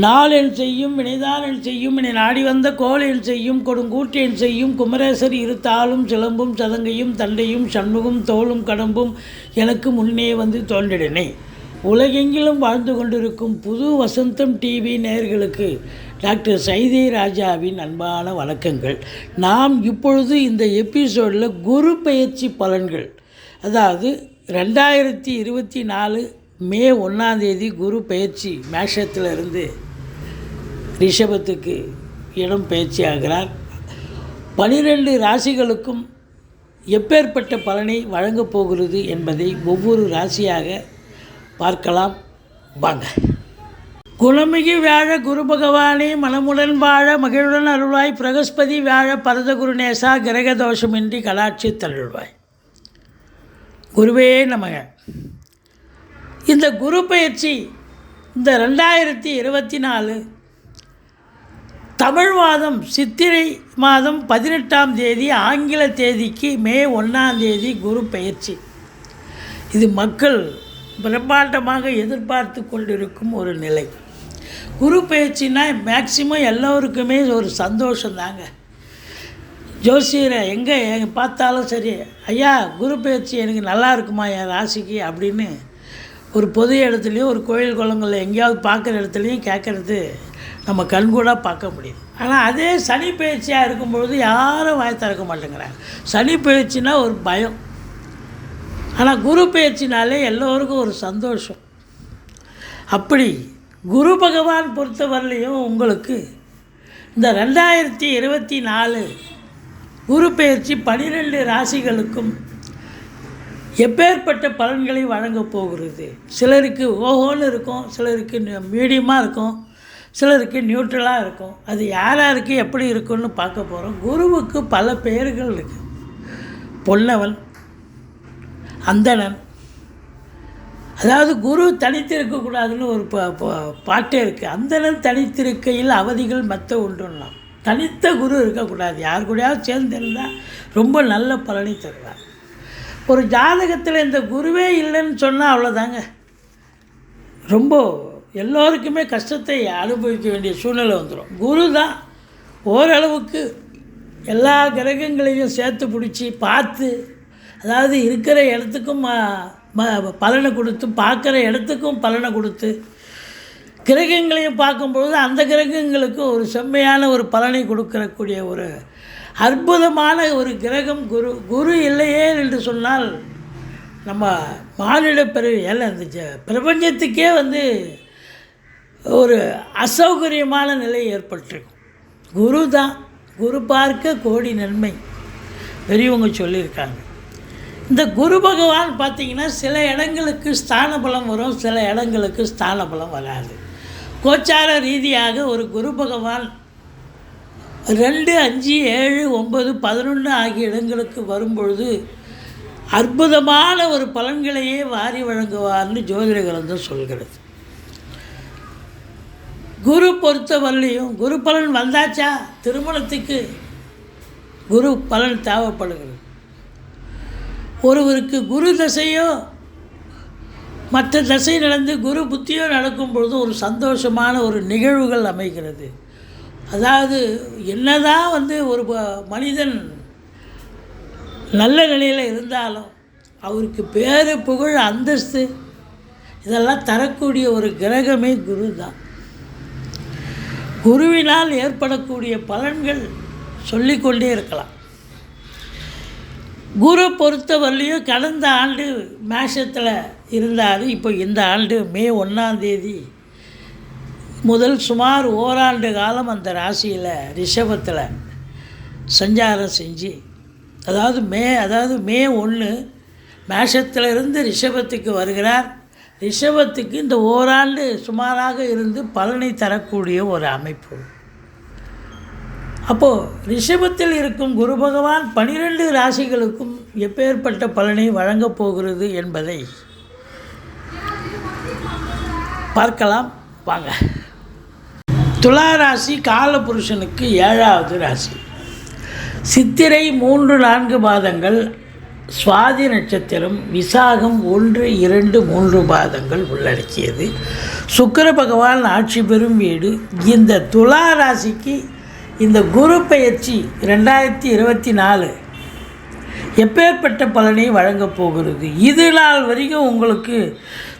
நாளென் செய்யும் வினைதானென் செய்யும் என நாடி வந்த கோளென் செய்யும் கொடுங்கூற்றென் செய்யும் குமரேசர் இருத்தாலும் சிலம்பும் சதங்கையும் தண்டையும் சண்முகம் தோளும் கடம்பும் எனக்கு முன்னே வந்து தோன்றிடனே. உலகெங்கிலும் வாழ்ந்து கொண்டிருக்கும் புது வசந்தம் டிவி நேயர்களுக்கு டாக்டர் சைதை ராஜாவின் அன்பான வணக்கங்கள். நாம் இப்பொழுது இந்த எபிசோடில் குரு பெயர்ச்சி பலன்கள், அதாவது 2024 மே 1 குரு பெயர்ச்சி மேஷத்திலிருந்து ரிஷபத்துக்கு இடம் பெயர்ச்சி ஆகிறார். 12 ராசிகளுக்கும் எப்பேற்பட்ட பலனை வழங்கப் போகிறது என்பதை ஒவ்வொரு ராசியாக பார்க்கலாம் வாங்க. குணமிகு வியாழ குரு பகவானே மனமுடன் வாழ மகிழுடன் அருள்வாய். பிரகஸ்பதி வியாழ பரத குருநேசா கிரக தோஷமின்றி கடாட்சி தருள்வாய். குருவே நமக. இந்த குரு பயிற்சி இந்த 2024 தமிழ் மாதம் சித்திரை மாதம் 18ஆம் தேதி, ஆங்கில தேதிக்கு மே 1 குரு பயிற்சி. இது மக்கள் பிரம்மாண்டமாக எதிர்பார்த்து கொண்டிருக்கும் ஒரு நிலை. குரு பயிற்சினா மேக்சிமம் எல்லோருக்குமே ஒரு சந்தோஷந்தாங்க. ஜோசியரை எங்கே பார்த்தாலும் சரி, ஐயா குரு பயிற்சி எனக்கு நல்லா இருக்குமா என் ராசிக்கு அப்படின்னு ஒரு பொது இடத்துலையும் ஒரு கோயில் குளங்களில் எங்கேயாவது பார்க்குற இடத்துலையும் கேட்குறது நம்ம கண்கூடாக பார்க்க முடியும். ஆனால் அதே சனி பயிற்சியாக இருக்கும்பொழுது யாரும் வாய் திறக்க மாட்டேங்கிறாங்க. சனி பயிற்சினா ஒரு பயம், ஆனால் குரு பயிற்சினாலே எல்லோருக்கும் ஒரு சந்தோஷம். அப்படி குரு பகவான் பொறுத்தவரையிலையும் உங்களுக்கு இந்த 2024 குரு பயிற்சி 12 ராசிகளுக்கும் எப்பேற்பட்ட பலன்களை வழங்கப் போகிறது. சிலருக்கு ஓஹோன்னு இருக்கும், சிலருக்கு மீடியமாக இருக்கும், சிலருக்கு நியூட்ரலாக இருக்கும். அது யாராருக்கு எப்படி இருக்குன்னு பார்க்க போகிறோம். குருவுக்கு பல பெயர்கள் இருக்குது. பொன்னவன், அந்தணன், அதாவது குரு தனித்திருக்கக்கூடாதுன்னு ஒரு பாட்டே இருக்குது. அந்தணன் தனித்திருக்கையில் அவதிகள் மற்ற ஒன்றுலாம். தனித்த குரு இருக்கக்கூடாது, யார் கூடயாவது சேர்ந்திருந்தால் ரொம்ப நல்ல பலனை தருவார். ஒரு ஜாதகத்தில் இந்த குருவே இல்லைன்னு சொன்னால் அவ்வளோதாங்க, ரொம்ப எல்லோருக்குமே கஷ்டத்தை அனுபவிக்க வேண்டிய சூழ்நிலை வந்துடும். குரு தான் ஓரளவுக்கு எல்லா கிரகங்களையும் சேர்த்து பிடிச்சி பார்த்து, அதாவது இருக்கிற இடத்துக்கும் பலனை கொடுத்து, பார்க்குற இடத்துக்கும் பலனை கொடுத்து, கிரகங்களையும் பார்க்கும்பொழுது அந்த கிரகங்களுக்கு ஒரு செம்மையான ஒரு பலனை கொடுக்கக்கூடிய ஒரு அற்புதமான ஒரு கிரகம் குரு. குரு இல்லையே என்று சொன்னால் நம்ம மானிட பிறவி இந்த பிரபஞ்சத்துக்கே ஒரு அசௌகரியமான நிலை ஏற்பட்டிருக்கும். குரு தான். குரு பார்க்க கோடி நன்மை பெரியவங்க சொல்லியிருக்காங்க. இந்த குரு பகவான் பார்த்திங்கன்னா சில இடங்களுக்கு ஸ்தான பலம் வரும், சில இடங்களுக்கு ஸ்தான பலம் வராது. கோச்சார ரீதியாக ஒரு குரு பகவான் 2, 5, 7, 9, 11 ஆகிய இடங்களுக்கு வரும்பொழுது அற்புதமான ஒரு பலன்களையே வாரி வழங்குவார்னு ஜோதிட கிரந்தம் சொல்கிறது. குரு பொறுத்தவரையிலையும் குரு பலன் வந்தாச்சா, திருமணத்துக்கு குரு பலன் தேவைப்படுகிறது. ஒருவருக்கு குரு தசையோ மற்ற தசை நடந்து குரு புத்தியோ நடக்கும் பொழுது ஒரு சந்தோஷமான ஒரு நிகழ்வுகள் அமைகிறது. அதாவது என்னதான் ஒரு மனிதன் நல்ல நிலையில் இருந்தாலும் அவருக்கு பேரு புகழ் அந்தஸ்து இதெல்லாம் தரக்கூடிய ஒரு கிரகமே குரு தான். குருவினால் ஏற்படக்கூடிய பலன்கள் சொல்லிக்கொண்டே இருக்கலாம். குரு பொறுத்தவரையிலையும் கடந்த ஆண்டு மேஷத்தில் இருந்தார். இப்போ இந்த ஆண்டு மே 1 முதல் சுமார் ஓராண்டு காலம் அந்த ராசியில் ரிஷபத்தில் சஞ்சாரம் செஞ்சு, அதாவது மே 1 மேஷத்திலிருந்து ரிஷபத்துக்கு வருகிறார். ரிஷபத்துக்கு இந்த ஓராண்டு சுமாராக இருந்து பலனை தரக்கூடிய ஒரு அமைப்பு. அப்போது ரிஷபத்தில் இருக்கும் குரு பகவான் 12 ராசிகளுக்கும் எப்பேற்பட்ட பலனை வழங்கப் போகிறது என்பதை பார்க்கலாம் வாங்க. துலா ராசி காலபுருஷனுக்கு 7வது ராசி. சித்திரை 3-4 மாதங்கள் சுவாதி நட்சத்திரம் விசாகம் 1, 2, 3 பாதங்கள் உள்ளடக்கியது. சுக்கிர பகவான் ஆட்சி பெறும் வீடு. இந்த துலா ராசிக்கு இந்த குரு பெயர்ச்சி 2024 எப்பேற்பட்ட பலனை வழங்கப் போகிறது? இது நாள் வரைக்கும் உங்களுக்கு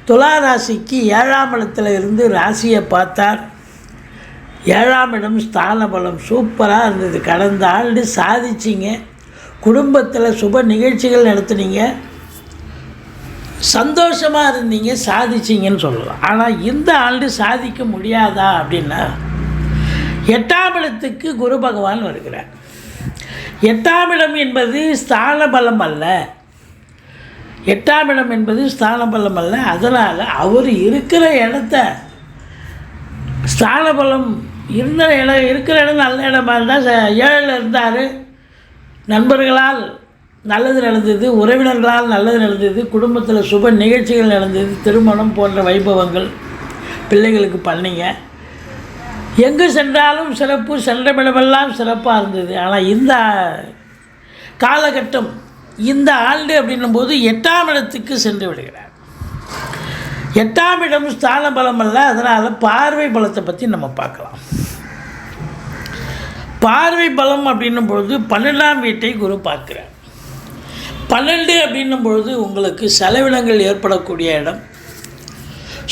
துலா ராசிக்கு 7ஆம் இடத்துல இருந்து ராசியை பார்த்தார். 7ஆம் இடம் ஸ்தான பலம் சூப்பராக இருந்தது. கடந்த ஆண்டு சாதிச்சிங்க. குடும்பத்தில் சுப நிகழ்ச்சிகள் நடத்துனீங்க, சந்தோஷமாக இருந்தீங்க, சாதிச்சிங்கன்னு சொல்லலாம். ஆனால் இந்த ஆண்டு சாதிக்க முடியாதா அப்படின்னா 8ஆம் இடத்துக்கு குரு பகவான் வருகிறார். 8ஆம் இடம் என்பது ஸ்தான பலம் அல்ல. 8ஆம் இடம் என்பது ஸ்தான பலம் அல்ல. அதனால் அவர் இருக்கிற இடத்த ஸ்தான பலம் இருக்கிற இடம் நல்ல இடமா இருந்தால் 7ல் இருந்தார். நண்பர்களால் நல்லது நடந்தது, உறவினர்களால் நல்லது நடந்தது, குடும்பத்தில் சுப நிகழ்ச்சிகள் நடந்தது, திருமணம் போன்ற வைபவங்கள் பிள்ளைகளுக்கு பண்ணிங்க. எங்கு சென்றாலும் சிறப்பு, சென்றமிடமெல்லாம் சிறப்பாக இருந்தது. ஆனால் இந்த காலகட்டம், இந்த ஆண்டு அப்படின்னும்போது 8ஆம் இடத்துக்கு சென்று விடுகிறார். 8ஆம் இடம் ஸ்தான பலம் அல்ல. அதனால் பார்வை பலத்தை பற்றி நம்ம பார்க்கலாம். பார்வை பலம் அப்படின்னும் பொழுது 12ஆம் வீட்டை குரு பார்க்கிறார். 12 அப்படின்னும் பொழுது உங்களுக்கு செலவினங்கள் ஏற்படக்கூடிய இடம்,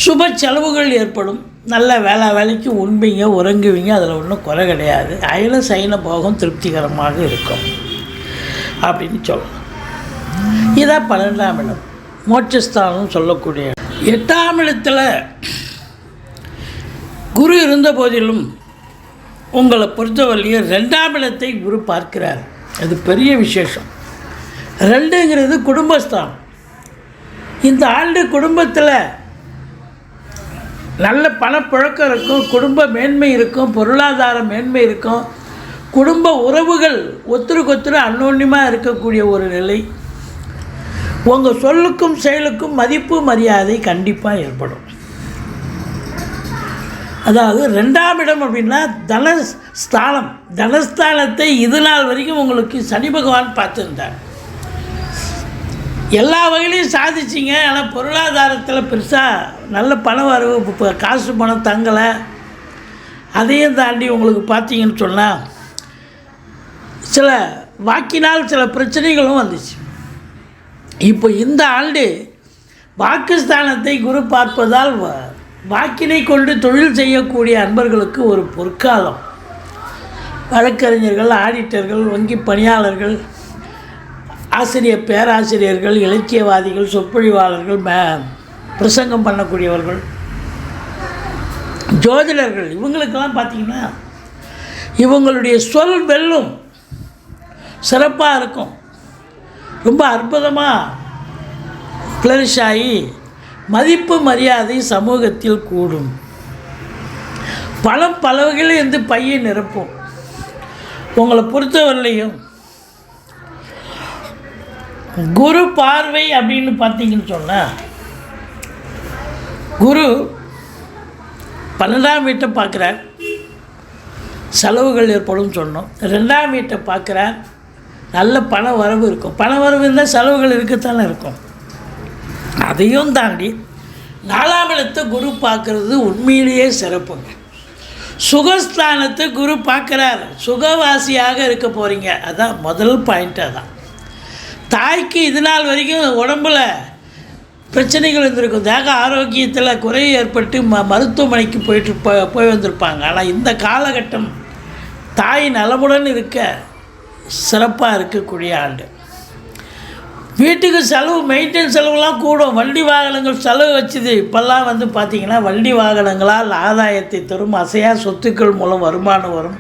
சுப செலவுகள் ஏற்படும். நல்ல வேலைக்கு உண்பீங்க, உறங்குவீங்க, அதில் ஒன்றும் குறை கிடையாது. அயல சைன போகம் திருப்திகரமாக இருக்கும் அப்படின்னு சொல்லலாம். இதான் 12ஆம் இடம், மோட்சஸ்தானம் சொல்லக்கூடிய இடம். 8ஆம் இடத்துல குரு இருந்த போதிலும் உங்களை பொறுத்தவரையும் 2ஆம் இடத்தை குரு பார்க்கிறார். அது பெரிய விசேஷம். 2ங்கிறது குடும்பஸ்தானம். இந்த ஆண்டு குடும்பத்தில் நல்ல பணப்புழக்கம் இருக்கும், குடும்ப மேன்மை இருக்கும், பொருளாதார மேன்மை இருக்கும், குடும்ப உறவுகள் ஒத்துருக்கொத்துரு அன்னோன்யமாக இருக்கக்கூடிய ஒரு நிலை. உங்கள் சொல்லுக்கும் செயலுக்கும் மதிப்பு மரியாதை கண்டிப்பாக ஏற்படும். அதாவது 2ஆம் இடம் அப்படின்னா தனஸ்தானம். தனஸ்தானத்தை இது நாள் வரைக்கும் உங்களுக்கு சனி பகவான் பார்த்துருந்தார். எல்லா வகையிலையும் சாதிச்சிங்க. ஆனால் பொருளாதாரத்தில் பெருசாக நல்ல பண வரவு, இப்போ காசு பணம் தங்கலை. அதையும் தாண்டி உங்களுக்கு பார்த்தீங்கன்னு சொன்னால் சில வாக்கினால் சில பிரச்சனைகளும் வந்துச்சு. இப்போ இந்த ஆண்டு வாக்குஸ்தானத்தை குரு பார்ப்பதால் வாக்கினை கொண்டு தொழில் செய்யக்கூடிய அன்பர்களுக்கு ஒரு பொற்காலம். வழக்கறிஞர்கள், ஆடிட்டர்கள், வங்கி பணியாளர்கள், ஆசிரியர், பேராசிரியர்கள், இலக்கியவாதிகள், சொற்பொழிவாளர்கள், பிரசங்கம் பண்ணக்கூடியவர்கள், ஜோதிடர்கள், இவங்களுக்கெல்லாம் பார்த்திங்கன்னா இவங்களுடைய சொல் வெல்லும், சிறப்பாக இருக்கும். ரொம்ப அற்புதமாக ஃப்ளரிஷ் ஆகி மதிப்பு மரியாதை சமூகத்தில் கூடும். பணம் பல வகையில் இருந்து பையை நிரப்பும். உங்களை பொறுத்தவரையிலையும் குரு பார்வை அப்படின்னு பார்த்தீங்கன்னு சொன்னால், குரு 12ஆம் வீட்டை பார்க்குறார், செலவுகள் ஏற்படும் சொன்னோம். 2ஆம் வீட்டை பார்க்குறார், நல்ல பண வரவு இருக்கும். பண வரவு இருந்தால் செலவுகள் இருக்கத்தானே இருக்கும். அதையும் தாண்டி 4ஆம் இடத்தை குரு பார்க்குறது உண்மையிலேயே சிறப்புங்க. சுகஸ்தானத்தை குரு பார்க்குறார், சுகவாசியாக இருக்க போகிறீங்க. அதுதான் முதல் பாயிண்ட்டாக தான். தாய்க்கு இது நாள் வரைக்கும் உடம்பில் பிரச்சனைகள் இருந்திருக்கும், தேக ஆரோக்கியத்தில் குறை ஏற்பட்டு மருத்துவமனைக்கு போய் வந்திருப்பாங்க. ஆனால் இந்த காலகட்டம் தாய் நலமுடன் இருக்க சிறப்பாக இருக்கக்கூடிய ஆண்டு. வீட்டுக்கு செலவு, மெயின்டெனன்ஸ் செலவுலாம் கூடும். வண்டி வாகனங்கள் செலவு வச்சுது. இப்போல்லாம் வந்து பார்த்திங்கன்னா வண்டி வாகனங்களால் ஆதாயத்தை தரும், அசையா சொத்துக்கள் மூலம் வருமானம் வரும்.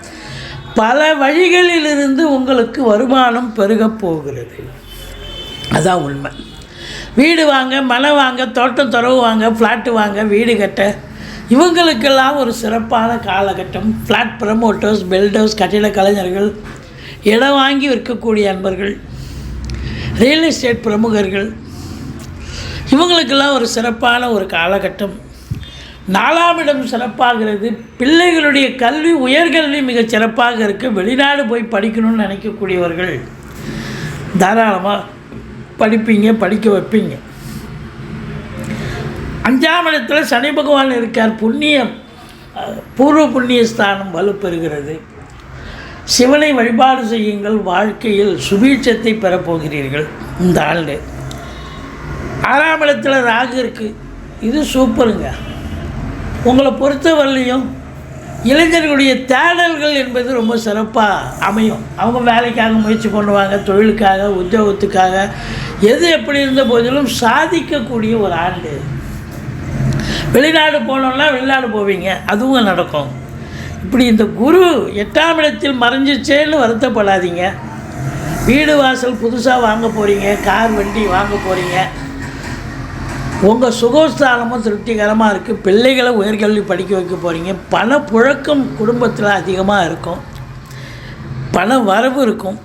பல வழிகளிலிருந்து உங்களுக்கு வருமானம் பெருகப் போகிறது. அதான் உண்மை. வீடு வாங்க, மனை வாங்க, தோட்டம் துறவு வாங்க, ஃப்ளாட்டு வாங்க, வீடு கட்ட, இவங்களுக்கெல்லாம் ஒரு சிறப்பான காலகட்டம். ஃப்ளாட் ப்ரமோட்டர்ஸ், பில்டர்ஸ், கட்டிட கலைஞர்கள், இடம் வாங்கி விற்கக்கூடிய அன்பர்கள், ரியல் எஸ்டேட் பிரமுகர்கள், இவங்களுக்கெல்லாம் ஒரு சிறப்பான ஒரு காலகட்டம். 4ஆம் இடம் சிறப்பாகிறது. பிள்ளைகளுடைய கல்வி, உயர்கல்வி மிக சிறப்பாக இருக்குது. வெளிநாடு போய் படிக்கணும்னு நினைக்கக்கூடியவர்கள் தாராளமாக படிப்பீங்க, படிக்க வைப்பீங்க. 5ஆம் இடத்துல சனி பகவான் இருக்கார். புண்ணியம், பூர்வ புண்ணிய ஸ்தானம் வலுப்பெறுகிறது. சிவனை வழிபாடு செய்யுங்கள். வாழ்க்கையில் சுபீட்சத்தை பெறப்போகிறீர்கள் இந்த ஆண்டு. 6ஆம் இடத்துல ராகு இருக்குது. இது சூப்பருங்க. உங்களை பொறுத்தவரையிலையும் இளைஞர்களுடைய தேடல்கள் என்பது ரொம்ப சிறப்பாக அமையும். அவங்க வேலைக்காக முயற்சி பண்ணுவாங்க, தொழிலுக்காக, உத்தியோகத்துக்காக, எது எப்படி இருந்த போதிலும் சாதிக்கக்கூடிய ஒரு ஆண்டு. வெளிநாடு போனோம்னா வெளிநாடு போவீங்க, அதுவும் நடக்கும். இப்படி இந்த குரு 8ஆம் இடத்தில் மறைஞ்சிச்சேன்னு வருத்தப்படாதீங்க. வீடு வாசல் புதுசாக வாங்க போகிறீங்க, கார் வண்டி வாங்க போகிறீங்க. உங்கள் சுகஸ்தானமும் திருப்திகரமாக இருக்குது. பிள்ளைகளை உயர்கல்வி படிக்க வைக்க போகிறீங்க. பணப்புழக்கம் குடும்பத்தில் அதிகமாக இருக்கும். பண வரவு இருக்கும்.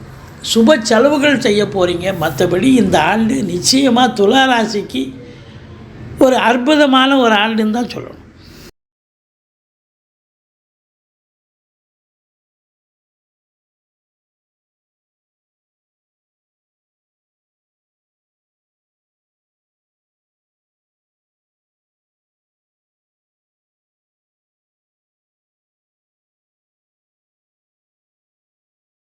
சுப செலவுகள் செய்ய போகிறீங்க. மற்றபடி இந்த ஆண்டு நிச்சயமாக துலா ராசிக்கு ஒரு அற்புதமான ஒரு ஆண்டுன்னு தான் சொல்லணும்.